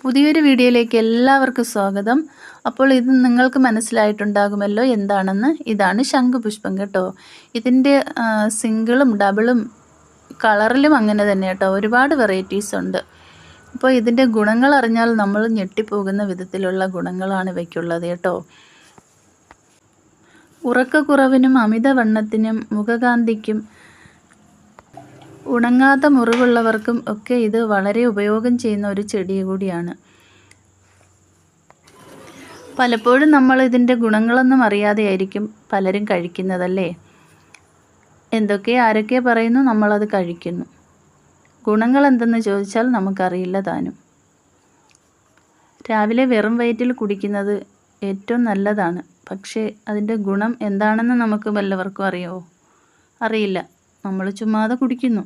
പുതിയൊരു വീഡിയോയിലേക്ക് എല്ലാവർക്കും സ്വാഗതം. അപ്പോൾ ഇത് നിങ്ങൾക്ക് മനസ്സിലായിട്ടുണ്ടാകുമല്ലോ എന്താണെന്ന്. ഇതാണ് ശംഖുപുഷ്പം കേട്ടോ. ഇതിൻ്റെ സിംഗിളും ഡബിളും കളറിലും അങ്ങനെ തന്നെ കേട്ടോ. ഒരുപാട് വെറൈറ്റീസ് ഉണ്ട്. അപ്പോൾ ഇതിൻ്റെ ഗുണങ്ങൾ അറിഞ്ഞാൽ നമ്മൾ ഞെട്ടിപ്പോകുന്ന വിധത്തിലുള്ള ഗുണങ്ങളാണ് ഇവയ്ക്കുള്ളത് കേട്ടോ. ഉറക്കക്കുറവിനും അമിതവണ്ണത്തിനും മുഖകാന്തിക്കും ഉണങ്ങാത്ത മുറിവുള്ളവർക്കും ഒക്കെ ഇത് വളരെ ഉപയോഗം ചെയ്യുന്ന ഒരു ചെടി കൂടിയാണ്. പലപ്പോഴും നമ്മൾ ഇതിൻ്റെ ഗുണങ്ങളൊന്നും അറിയാതെയായിരിക്കും പലരും കഴിക്കുന്നതല്ലേ. ആരൊക്കെ പറയുന്നു, നമ്മളത് കഴിക്കുന്നു. ഗുണങ്ങൾ എന്തെന്ന് ചോദിച്ചാൽ നമുക്കറിയില്ല താനും. രാവിലെ വെറും വയറ്റിൽ കുടിക്കുന്നത് ഏറ്റവും നല്ലതാണ്. പക്ഷേ അതിൻ്റെ ഗുണം എന്താണെന്ന് നമുക്ക് വല്ലവർക്കും അറിയുമോ? അറിയില്ല. നമ്മൾ ചുമ്മാതെ കുടിക്കുന്നു.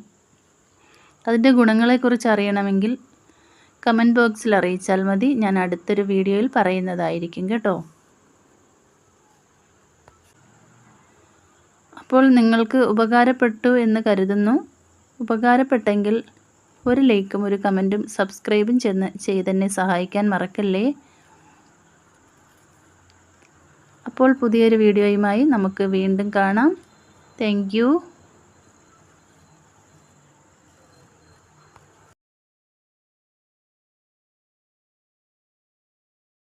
അതിൻ്റെ ഗുണങ്ങളെക്കുറിച്ച് അറിയണമെങ്കിൽ കമൻറ്റ് ബോക്സിൽ അറിയിച്ചാൽ മതി. ഞാൻ അടുത്തൊരു വീഡിയോയിൽ പറയുന്നതായിരിക്കും കേട്ടോ. അപ്പോൾ നിങ്ങൾക്ക് ഉപകാരപ്പെട്ടു എന്ന് കരുതുന്നു. ഉപകാരപ്പെട്ടെങ്കിൽ ഒരു ലൈക്കും ഒരു കമൻറ്റും സബ്സ്ക്രൈബും ചെയ്തെന്നെ സഹായിക്കാൻ മറക്കല്ലേ. അപ്പോൾ പുതിയൊരു വീഡിയോയുമായി നമുക്ക് വീണ്ടും കാണാം. Thank you.